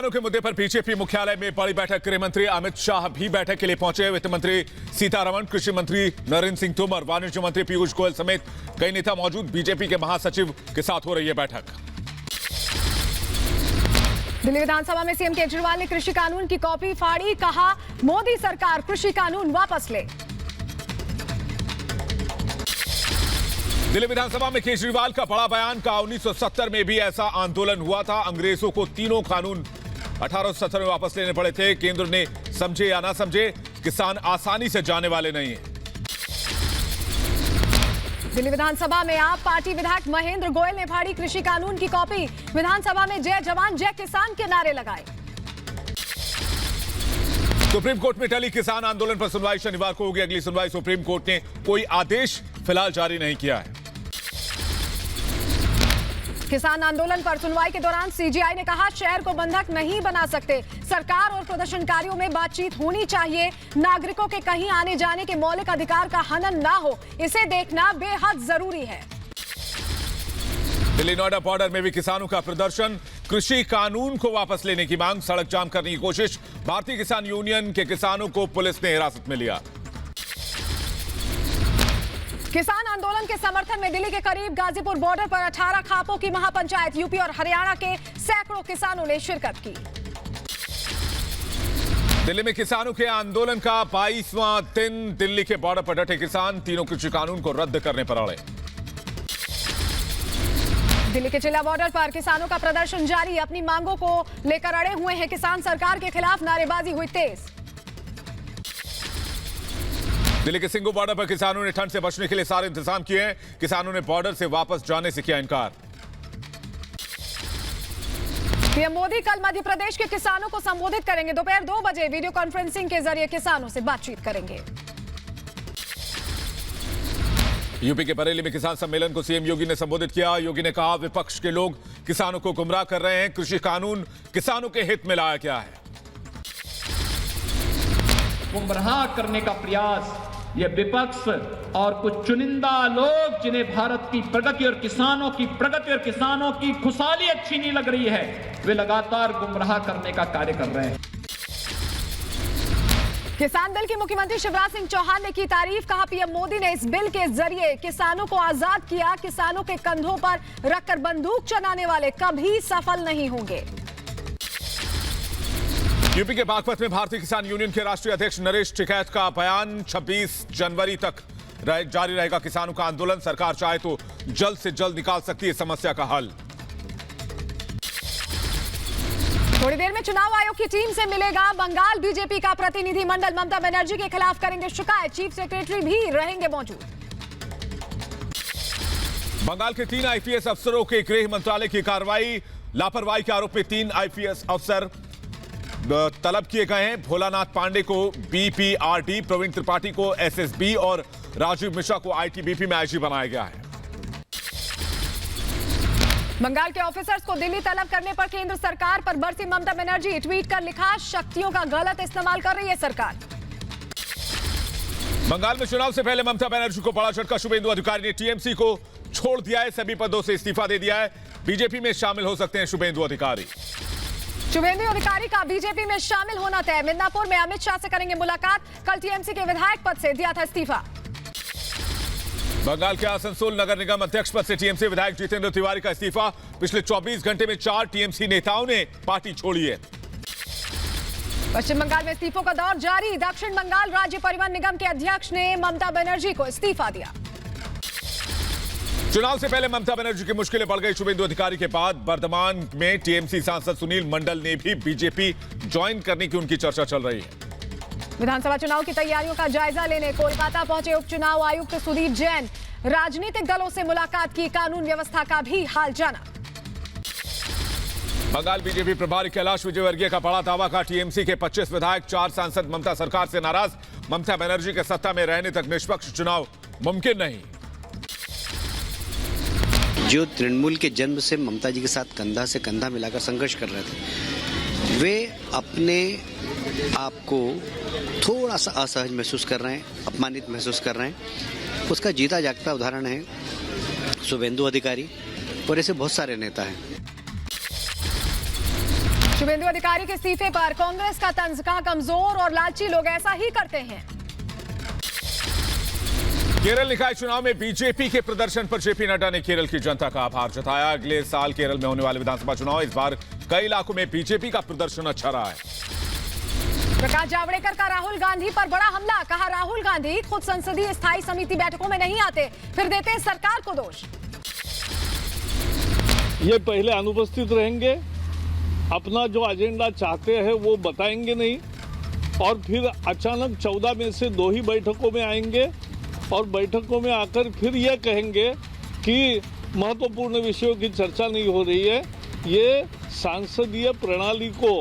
किसानों के मुद्दे पर बीजेपी मुख्यालय में बड़ी बैठक। गृह मंत्री अमित शाह भी बैठक के लिए पहुंचे। वित्त मंत्री सीतारमण, कृषि मंत्री नरेंद्र सिंह तोमर, वाणिज्य मंत्री पीयूष गोयल समेत कई नेता मौजूद। बीजेपी के महासचिव के साथ हो रही है बैठक। दिल्ली विधानसभा में सीएम केजरीवाल ने कृषि कानून की कॉपी फाड़ी, कहा मोदी सरकार कृषि कानून वापस ले। दिल्ली विधानसभा में केजरीवाल का बड़ा बयान, का 1970 में भी ऐसा आंदोलन हुआ था। अंग्रेजों को तीनों कानून 1870 में वापस लेने पड़े थे। केंद्र ने समझे या ना समझे, किसान आसानी से जाने वाले नहीं हैं। दिल्ली विधानसभा में आप पार्टी विधायक महेंद्र गोयल ने फाड़ी कृषि कानून की कॉपी। विधानसभा में जय जवान जय किसान के नारे लगाए। सुप्रीम कोर्ट में टली किसान आंदोलन पर सुनवाई शनिवार को होगी। अगली सुनवाई सुप्रीम कोर्ट ने कोई आदेश फिलहाल जारी नहीं किया है। किसान आंदोलन पर सुनवाई के दौरान सीजेआई ने कहा शहर को बंधक नहीं बना सकते। सरकार और प्रदर्शनकारियों में बातचीत होनी चाहिए। नागरिकों के कहीं आने जाने के मौलिक अधिकार का हनन ना हो, इसे देखना बेहद जरूरी है। दिल्ली नोएडा बॉर्डर में भी किसानों का प्रदर्शन, कृषि कानून को वापस लेने की मांग, सड़क जाम करने की कोशिश। भारतीय किसान यूनियन के किसानों को पुलिस ने हिरासत में लिया। किसान आंदोलन के समर्थन में दिल्ली के करीब गाजीपुर बॉर्डर पर 18 खापों की महापंचायत। यूपी और हरियाणा के सैकड़ों किसानों ने शिरकत की। दिल्ली में किसानों के आंदोलन का 22वां दिन। दिल्ली के बॉर्डर पर डटे किसान तीनों कृषि कानून को रद्द करने पर अड़े। दिल्ली के जिला बॉर्डर पर किसानों का प्रदर्शन जारी। अपनी मांगों को लेकर अड़े हुए हैं किसान। सरकार के खिलाफ नारेबाजी हुई तेज। दिल्ली के सिंगू बॉर्डर पर किसानों ने ठंड से बचने के लिए सारे इंतजाम किए हैं। किसानों ने बॉर्डर से वापस जाने से किया इनकार। पीएम मोदी कल मध्य प्रदेश के किसानों को संबोधित करेंगे। दोपहर 2 बजे वीडियो कॉन्फ्रेंसिंग के जरिए किसानों से बातचीत करेंगे। यूपी के बरेली में किसान सम्मेलन को सीएम योगी ने संबोधित किया। योगी ने कहा विपक्ष के लोग किसानों को गुमराह कर रहे हैं। कृषि कानून किसानों के हित में लाया गया है। गुमराह करने का प्रयास ये विपक्ष और कुछ चुनिंदा लोग, जिन्हें भारत की प्रगति और किसानों की खुशहाली अच्छी नहीं लग रही है, वे लगातार गुमराह करने का कार्य कर रहे हैं। किसान बिल की मुख्यमंत्री शिवराज सिंह चौहान ने की तारीफ। कहा पीएम मोदी ने इस बिल के जरिए किसानों को आजाद किया। किसानों के कंधों पर रखकर बंदूक चलाने वाले कभी सफल नहीं होंगे। यूपी के बागपत में भारतीय किसान यूनियन के राष्ट्रीय अध्यक्ष नरेश टिकैत का बयान, 26 जनवरी तक जारी रहेगा किसानों का आंदोलन। सरकार चाहे तो जल्द से जल्द निकाल सकती है समस्या का हल। थोड़ी देर में चुनाव आयोग की टीम से मिलेगा बंगाल बीजेपी का प्रतिनिधि मंडल। ममता बनर्जी के खिलाफ करेंगे शिकायत। चीफ सेक्रेटरी भी रहेंगे मौजूद। बंगाल के 3 आईपीएस अफसरों के गृह मंत्रालय की कार्रवाई। लापरवाही के आरोप में 3 आईपीएस अफसर तलब किए गए हैं। भोलानाथ पांडे को बीपीआरडी, प्रवीण त्रिपाठी को एसएसबी और राजीव मिश्रा को आईटीबीपी में आईजी बनाया गया है। बंगाल के ऑफिसर्स को दिल्ली तलब करने पर केंद्र सरकार पर बरसी ममता बनर्जी। ट्वीट कर लिखा शक्तियों का गलत इस्तेमाल कर रही है सरकार। बंगाल में चुनाव से पहले ममता बनर्जी को बड़ा झटका। शुभेंदु अधिकारी ने टीएमसी को छोड़ दिया है। सभी पदों से इस्तीफा दे दिया है। बीजेपी में शामिल हो सकते हैं शुभेंदु अधिकारी। शुभेंदु अधिकारी का बीजेपी में शामिल होना तय। मिदनापुर में अमित शाह से करेंगे मुलाकात। कल टीएमसी के विधायक पद से दिया था इस्तीफा। बंगाल के आसनसोल नगर निगम अध्यक्ष पद से टीएमसी विधायक जितेंद्र तिवारी का इस्तीफा। पिछले 24 घंटे में 4 टीएमसी नेताओं ने पार्टी छोड़ी है। पश्चिम बंगाल में इस्तीफों का दौर जारी। दक्षिण बंगाल राज्य परिवहन निगम के अध्यक्ष ने ममता बनर्जी को इस्तीफा दिया। चुनाव से पहले ममता बनर्जी की मुश्किलें बढ़ गई। शुभेंदु अधिकारी के बाद बर्धमान में टीएमसी सांसद सुनील मंडल ने भी बीजेपी ज्वाइन करने की उनकी चर्चा चल रही है। विधानसभा चुनाव की तैयारियों का जायजा लेने कोलकाता पहुंचे उप चुनाव आयुक्त सुदीप जैन। राजनीतिक दलों से मुलाकात की। कानून व्यवस्था का भी हाल जाना। बंगाल बीजेपी प्रभारी कैलाश विजयवर्गीय का बड़ा दावा। का टीएमसी के 25 विधायक, 4 सांसद ममता सरकार से नाराज। ममता बनर्जी के सत्ता में रहने तक निष्पक्ष चुनाव मुमकिन नहीं। जो तृणमूल के जन्म से ममता जी के साथ कंधा से कंधा मिलाकर संघर्ष कर रहे थे, वे अपने आप को थोड़ा सा असहज महसूस कर रहे हैं, अपमानित महसूस कर रहे हैं। उसका जीता जागता उदाहरण है शुभेंदु अधिकारी और ऐसे बहुत सारे नेता हैं। शुभेंदु अधिकारी के इस्तीफे पर कांग्रेस का तंज, कहा कमजोर और लालची लोग ऐसा ही करते हैं। केरल निकाय चुनाव में बीजेपी के प्रदर्शन पर जेपी नड्डा ने केरल की जनता का आभार जताया। अगले साल केरल में होने वाले विधानसभा चुनाव, इस बार कई इलाकों में बीजेपी का प्रदर्शन अच्छा रहा है। प्रकाश जावड़ेकर का राहुल गांधी पर बड़ा हमला, कहा राहुल गांधी खुद संसदीय स्थायी समिति बैठकों में नहीं आते, फिर देते हैं सरकार को दोष। ये पहले अनुपस्थित रहेंगे, अपना जो एजेंडा चाहते हैं वो बताएंगे नहीं, और फिर अचानक 14 में से 2 ही बैठकों में आएंगे और बैठकों में आकर फिर ये कहेंगे कि महत्वपूर्ण विषयों की चर्चा नहीं हो रही है। ये सांसदीय प्रणाली को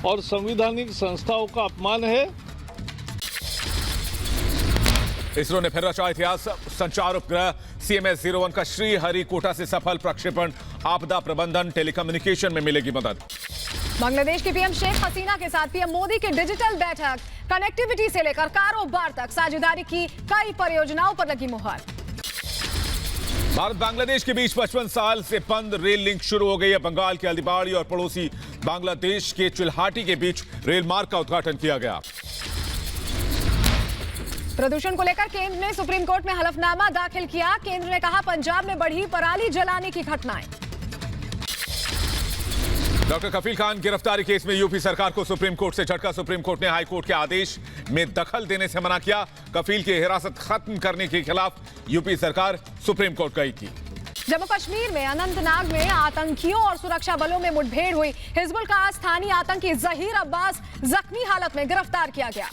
और संवैधानिक संस्थाओं का अपमान है। इसरो ने फिर रचा इतिहास, संचार उपग्रह CMS-01 का श्रीहरिकोटा से सफल प्रक्षेपण, आपदा प्रबंधन टेलीकम्युनिकेशन में मिलेगी मदद। बांग्लादेश की पीएम शेख हसीना के साथ पीएम मोदी की डिजिटल बैठक, कनेक्टिविटी से लेकर कारोबार तक साझेदारी की कई परियोजनाओं पर लगी मुहर। भारत बांग्लादेश के बीच 55 साल से बंद रेल लिंक शुरू हो गई है। बंगाल के हल्दीबाड़ी और पड़ोसी बांग्लादेश के चिल्हाटी के बीच रेल मार्ग का उद्घाटन किया गया। प्रदूषण को लेकर केंद्र ने सुप्रीम कोर्ट में हलफनामा दाखिल किया। केंद्र ने कहा पंजाब में बढ़ी पराली जलाने की घटनाएं। डॉक्टर कफील खान गिरफ्तारी केस में यूपी सरकार को सुप्रीम कोर्ट से झटका। सुप्रीम कोर्ट ने हाई कोर्ट के आदेश में दखल देने से मना किया। कफील की हिरासत खत्म करने के खिलाफ यूपी सरकार सुप्रीम कोर्ट गई थी। जम्मू कश्मीर में अनंतनाग में आतंकियों और सुरक्षा बलों में मुठभेड़ हुई। हिजबुल का स्थानीय आतंकी जहीर अब्बास जख्मी हालत में गिरफ्तार किया गया।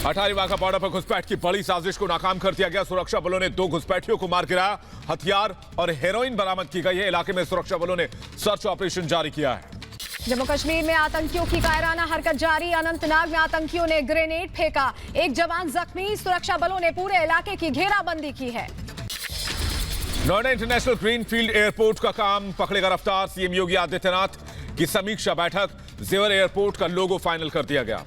अटारी वाघा बॉर्डर पर घुसपैठ की बड़ी साजिश को नाकाम कर दिया गया। सुरक्षा बलों ने 2 घुसपैठियों को मार गिराया। हथियार और हेरोइन बरामद की गई है। इलाके में सुरक्षा बलों ने सर्च ऑपरेशन जारी किया है। जम्मू कश्मीर में आतंकियों की कायराना हरकत जारी। अनंतनाग में आतंकियों ने ग्रेनेड फेंका, एक जवान जख्मी। सुरक्षा बलों ने पूरे इलाके की घेराबंदी की है। नोएडा इंटरनेशनल ग्रीनफील्ड एयरपोर्ट का काम पकड़ेगा रफ्तार। सीएम योगी आदित्यनाथ की समीक्षा बैठक, जेवर एयरपोर्ट का लोगो फाइनल कर दिया गया।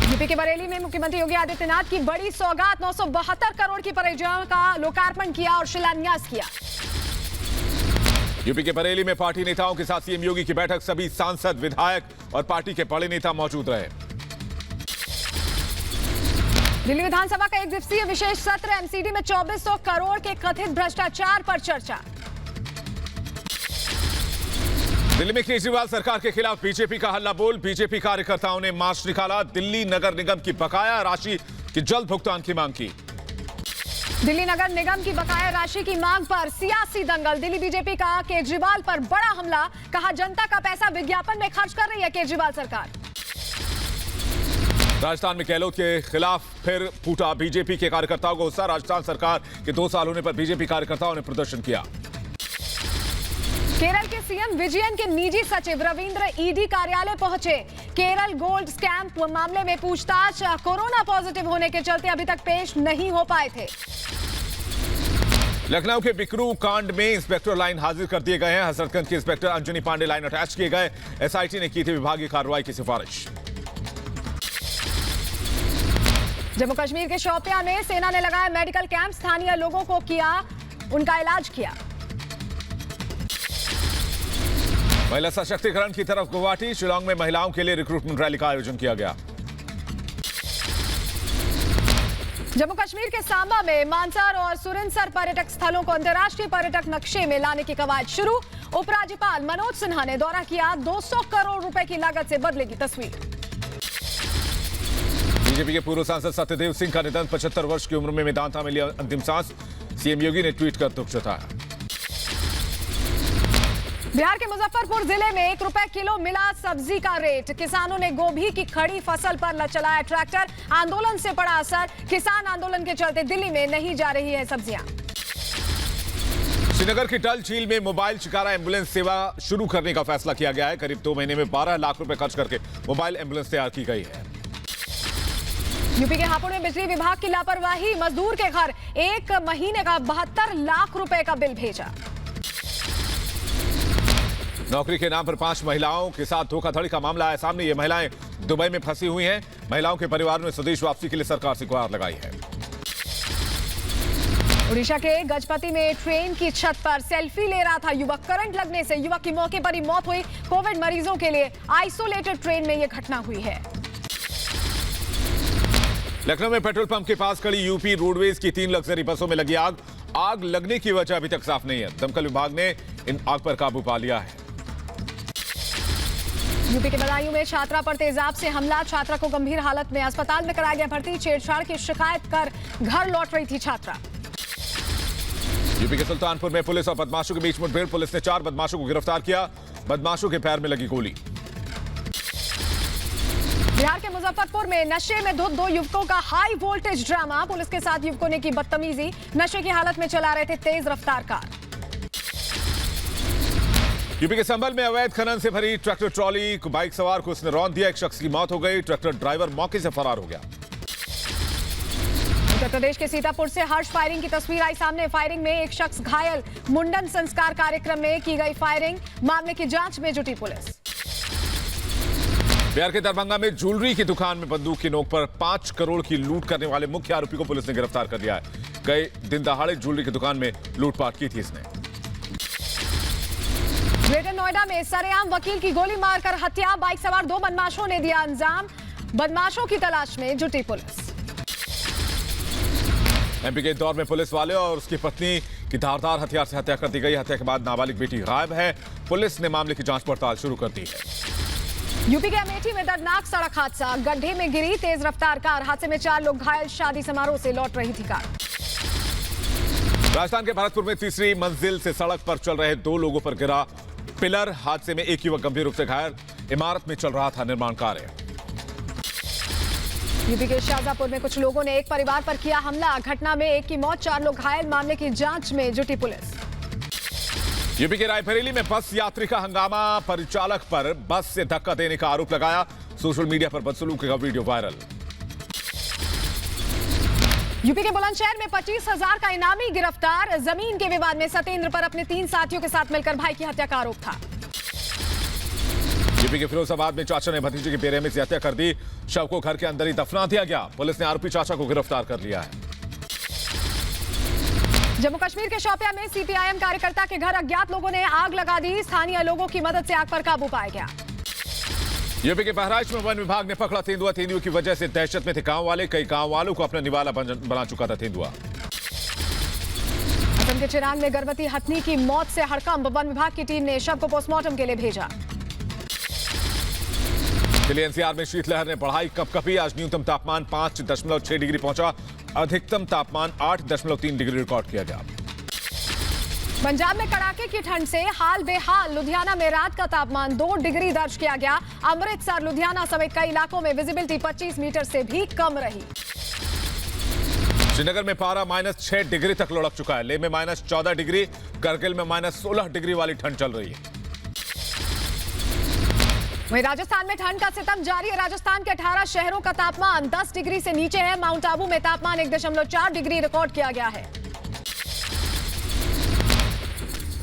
यूपी के बरेली में मुख्यमंत्री योगी आदित्यनाथ की बड़ी सौगात, 972 करोड़ की परियोजनाओं का लोकार्पण किया और शिलान्यास किया। यूपी के बरेली में पार्टी नेताओं के साथ सीएम योगी की बैठक, सभी सांसद, विधायक और पार्टी के बड़े नेता मौजूद रहे। दिल्ली विधानसभा का 1 दिवसीय विशेष सत्र, एमसीडी में 2400 करोड़ के कथित भ्रष्टाचार पर चर्चा। दिल्ली में केजरीवाल सरकार के खिलाफ बीजेपी का हल्ला बोल। बीजेपी कार्यकर्ताओं ने मार्च निकाला। दिल्ली नगर निगम की बकाया राशि की जल्द भुगतान की मांग की। दिल्ली नगर निगम की बकाया राशि की मांग पर सियासी दंगल। दिल्ली बीजेपी का केजरीवाल पर बड़ा हमला, कहा जनता का पैसा विज्ञापन में खर्च कर रही है केजरीवाल सरकार। राजस्थान में गहलोत के खिलाफ फिर फूटा बीजेपी के कार्यकर्ताओं को गुस्सा। राजस्थान सरकार के 2 साल होने पर बीजेपी कार्यकर्ताओं ने प्रदर्शन किया। केरल के सीएम विजयन के निजी सचिव रविंद्र ईडी कार्यालय पहुंचे। केरल गोल्ड स्कैम मामले में पूछताछ, कोरोना पॉजिटिव होने के चलते अभी तक पेश नहीं हो पाए थे। लखनऊ के बिकरू कांड में इंस्पेक्टर लाइन हाजिर कर दिए गए हैं। हजरतगंज के inspector Anjani Pandey line attach किए गए। एसआईटी ने की थी विभागीय कार्रवाई की सिफारिश। जम्मू कश्मीर के शोपियां में सेना ने लगाया मेडिकल कैंप, स्थानीय लोगों को किया उनका इलाज किया। महिला सशक्तिकरण की तरफ गुवाहाटी, शिलांग में महिलाओं के लिए रिक्रूटमेंट रैली का आयोजन किया गया। जम्मू कश्मीर के सांबा में मानसर और सुरिनसर पर्यटक स्थलों को अंतर्राष्ट्रीय पर्यटक नक्शे में लाने की कवायद शुरू। उपराज्यपाल मनोज सिन्हा ने दौरा किया। 200 करोड़ रुपए की लागत से बदलेगी तस्वीर। बीजेपी के पूर्व सांसद सत्यदेव सिंह का निधन, 75 वर्ष की उम्र में मेदांता में लिया अंतिम सांस। सीएम योगी ने ट्वीट कर दुख जताया। बिहार के मुजफ्फरपुर जिले में 1 रुपए किलो मिला सब्जी का रेट। किसानों ने गोभी की खड़ी फसल पर चलाया ट्रैक्टर, आंदोलन से पड़ा असर। किसान आंदोलन के चलते दिल्ली में नहीं जा रही है सब्जियां। श्रीनगर की डल झील में मोबाइल शिकारा एम्बुलेंस सेवा शुरू करने का फैसला किया गया है। करीब 2 महीने में 12 लाख रुपए खर्च करके मोबाइल एम्बुलेंस तैयार की गई है। यूपी के हापुड़ में बिजली विभाग की लापरवाही, मजदूर के घर 1 महीने का 72 लाख रुपए का बिल भेजा। नौकरी के नाम पर 5 महिलाओं के साथ धोखाधड़ी का मामला आया सामने। ये महिलाएं दुबई में फंसी हुई हैं। महिलाओं के परिवार ने स्वदेश वापसी के लिए सरकार से गुहार लगाई है। उड़ीसा के गजपति में ट्रेन की छत पर सेल्फी ले रहा था युवक। करंट लगने से युवक की मौके पर ही मौत हुई। कोविड मरीजों के लिए आइसोलेटेड ट्रेन में यह घटना हुई है। लखनऊ में पेट्रोल पंप के पास खड़ी यूपी रोडवेज की 3 लग्जरी बसों में लगी आग। आग लगने की वजह अभी तक साफ नहीं है। दमकल विभाग ने इन आग पर काबू पा लिया है। यूपी के बदायूं में छात्रा पर तेजाब से हमला। छात्रा को गंभीर हालत में अस्पताल में कराया गया भर्ती। छेड़छाड़ की शिकायत कर घर लौट रही थी छात्रा। यूपी के सुल्तानपुर में पुलिस और बदमाशों के बीच मुठभेड़। पुलिस ने 4 बदमाशों को गिरफ्तार किया। बदमाशों के पैर में लगी गोली। बिहार के मुजफ्फरपुर में नशे में धुत 2 युवकों का हाई वोल्टेज ड्रामा। पुलिस के साथ युवकों ने की बदतमीजी। नशे की हालत में चला रहे थे तेज रफ्तार कार। यूपी के संभल में अवैध खनन से भरी ट्रैक्टर ट्रॉली को बाइक सवार को उसने रौंद दिया। एक शख्स की मौत हो गई। ट्रैक्टर ड्राइवर मौके से फरार हो गया। उत्तर प्रदेश के सीतापुर से हर्ष फायरिंग की तस्वीर आई सामने। फायरिंग में एक शख्स घायल। मुंडन संस्कार कार्यक्रम में की गई फायरिंग। मामले की जांच में जुटी पुलिस। बिहार के दरभंगा में ज्वेलरी की दुकान में बंदूक की नोक पर 5 करोड़ की लूट करने वाले मुख्य आरोपी को पुलिस ने गिरफ्तार कर लिया है। कई दिन दहाड़े ज्वेलरी की दुकान में लूटपाट की थी इसने। ग्रेटर नोएडा में सरेआम वकील की गोली मारकर हत्या। बाइक सवार 2 बदमाशों ने दिया अंजाम। बदमाशों की तलाश में जुटी पुलिस। एमपी के इंदौर में पुलिस वाले और उसकी पत्नी की धारदार हथियार से हत्या कर दी गई। हत्या के बाद नाबालिग बेटी गायब है। पुलिस ने मामले की जांच पड़ताल शुरू कर दी है। यूपी के अमेठी में दर्दनाक सड़क हादसा। गड्ढे में गिरी तेज रफ्तार कार। हादसे में 4 लोग घायल। शादी समारोह से लौट रही थी कार। राजस्थान के भरतपुर में तीसरी मंजिल से सड़क पर चल रहे 2 लोगों पर गिरा पिलर। हादसे में एक युवक गंभीर रूप से घायल। इमारत में चल रहा था निर्माण कार्य। यूपी के शाहजहांपुर में कुछ लोगों ने एक परिवार पर किया हमला। घटना में एक की मौत, 4 लोग घायल। मामले की जांच में जुटी पुलिस। यूपी के रायबरेली में बस यात्री का हंगामा। परिचालक पर बस से धक्का देने का आरोप लगाया। सोशल मीडिया पर बदसलूकी का वीडियो वायरल। यूपी के बुलंदशहर में 25,000 का इनामी गिरफ्तार। जमीन के विवाद में सतेंद्र पर अपने 3 साथियों के साथ मिलकर भाई की हत्या का आरोप था। यूपी के फिरोजाबाद में चाचा ने भतीजे की बेरहमी से हत्या कर दी। शव को घर के अंदर ही दफना दिया गया। पुलिस ने आरोपी चाचा को गिरफ्तार कर लिया है। जम्मू कश्मीर के शोपियां में सीपीआईएम कार्यकर्ता के घर अज्ञात लोगों ने आग लगा दी। स्थानीय लोगों की मदद से आग पर काबू पाया गया। यूपी के बहराइच में वन विभाग ने पकड़ा तेंदुआ। तेंदुए की वजह से दहशत में थे गांव वाले। कई गांव वालों को अपना निवाला बना चुका था तेंदुआ। असम के चिरांग में गर्भवती हथनी की मौत से हड़कंप। वन विभाग की टीम ने शव को पोस्टमार्टम के लिए भेजा। दिल्ली एनसीआर में शीतलहर ने बढ़ाई कपकपी। आज न्यूनतम तापमान 5.6 डिग्री पहुंचा। अधिकतम तापमान 8.3 डिग्री रिकॉर्ड किया गया। पंजाब में कड़ाके की ठंड से हाल बेहाल। लुधियाना में रात का तापमान 2 डिग्री दर्ज किया गया। अमृतसर, लुधियाना समेत कई इलाकों में विजिबिलिटी 25 मीटर से भी कम रही। श्रीनगर में पारा -6 डिग्री तक लुढ़क चुका है। लेह में -14 डिग्री, करगिल में -16 डिग्री वाली ठंड चल रही है। वहीं राजस्थान में ठंड का सितम जारी है। राजस्थान के 18 शहरों का तापमान 10 डिग्री से नीचे है। माउंट आबू में तापमान 1.4 डिग्री रिकॉर्ड किया गया है।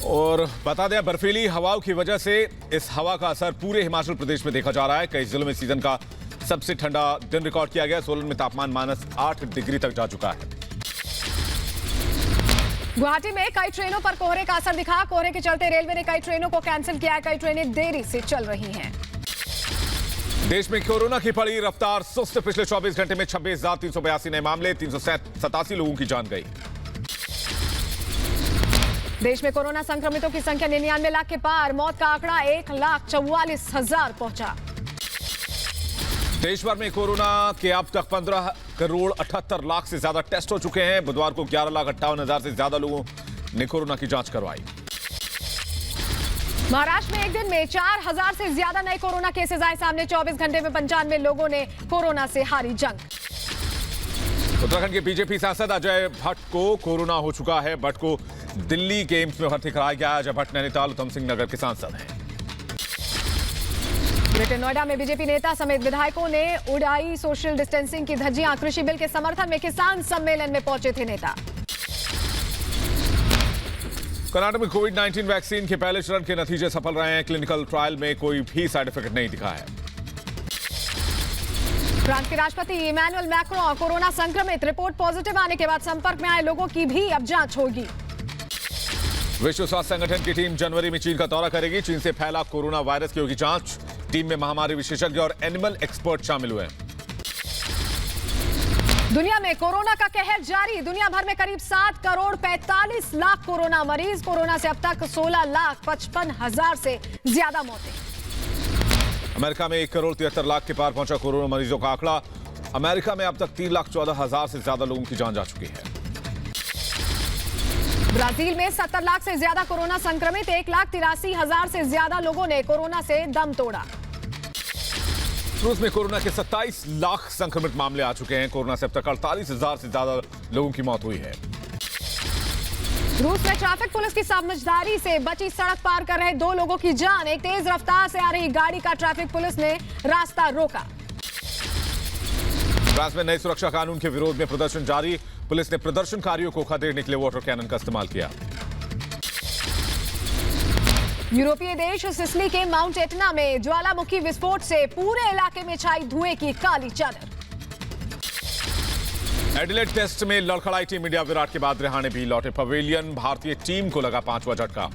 और बता दें, बर्फीली हवाओं की वजह से इस हवा का असर पूरे हिमाचल प्रदेश में देखा जा रहा है। कई जिलों में सीजन का सबसे ठंडा दिन रिकॉर्ड किया गया। सोलन में तापमान -8 डिग्री तक जा चुका है। गुवाहाटी में कई ट्रेनों पर कोहरे का असर दिखा। कोहरे के चलते रेलवे ने कई ट्रेनों को कैंसिल किया है। कई ट्रेनें देरी से चल रही हैं। देश में कोरोना की पड़ी रफ्तार सुस्त। पिछले 24 घंटे में 26,382 नए मामले, 387 लोगों की जान गई। देश में कोरोना संक्रमितों की संख्या 99 लाख के पार। मौत का आंकड़ा 1,44,000 पहुंचा। देश भर में कोरोना के अब तक 15 करोड़ 78 लाख से ज्यादा टेस्ट हो चुके हैं। बुधवार को 11,58,000 से ज्यादा लोगों ने कोरोना की जांच करवाई। महाराष्ट्र में एक दिन में 4,000 से ज्यादा नए कोरोना केसेस आए सामने। 24 घंटे में 95 लोगों ने कोरोना से हारी जंग। उत्तराखंड के बीजेपी सांसद अजय भट्ट को कोरोना हो चुका है। भट्ट को दिल्ली के एम्स में भर्ती कराया गया। अजय भट्ट नैनीताल उत्तम सिंह नगर के सांसद हैं। ग्रेटर नोएडा में बीजेपी नेता समेत विधायकों ने उड़ाई सोशल डिस्टेंसिंग की धज्जियां। कृषि बिल के समर्थन में किसान सम्मेलन में पहुंचे थे नेता। कर्नाटक में कोविड-19 वैक्सीन के पहले चरण के नतीजे सफल रहे हैं। क्लिनिकल ट्रायल में कोई भी साइड इफेक्ट नहीं दिखा है। फ्रांस के राष्ट्रपति इमैनुअल मैक्रों कोरोना संक्रमित, रिपोर्ट पॉजिटिव आने के बाद संपर्क में आए लोगों की भी अब जांच होगी। विश्व स्वास्थ्य संगठन की टीम जनवरी में चीन का दौरा करेगी। चीन से फैला कोरोना वायरस की होगी जांच। टीम में महामारी विशेषज्ञ और एनिमल एक्सपर्ट शामिल हुए हैं। दुनिया में कोरोना का कहर जारी। दुनिया भर में करीब 7 करोड़ 45 लाख कोरोना मरीज। कोरोना से अब तक 16,55,000 से ज्यादा मौतें। अमेरिका में 1 करोड़ 73 लाख के पार पहुंचा कोरोना मरीजों का आंकड़ा। अमेरिका में अब तक 3,14,000 से ज्यादा लोगों की जान जा चुकी है। ब्राजील में 70 लाख से ज्यादा कोरोना संक्रमित। 1,83,000 से ज्यादा लोगों ने कोरोना से दम तोड़ा। रूस में कोरोना के 27 लाख संक्रमित मामले आ चुके हैं। कोरोना से अब तक 48,000 से ज्यादा लोगों की मौत हुई है। रूस में ट्रैफिक पुलिस की समझदारी से बची सड़क पार कर रहे 2 लोगों की जान। एक तेज रफ्तार से आ रही गाड़ी का ट्रैफिक पुलिस ने रास्ता रोका। फ्रांस में नए सुरक्षा कानून के विरोध में प्रदर्शन जारी। पुलिस ने प्रदर्शनकारियों को खदेड़ने के लिए वाटर कैनन का इस्तेमाल किया। यूरोपीय देश सिसिली के माउंट एटना में ज्वालामुखी विस्फोट से पूरे इलाके में छाई धुएं की काली चादर। एडिलेड टेस्ट में लड़खड़ाई टीम इंडिया। विराट के बाद रहाणे भी लौटे पवेलियन। भारतीय टीम को लगा 5वां झटका।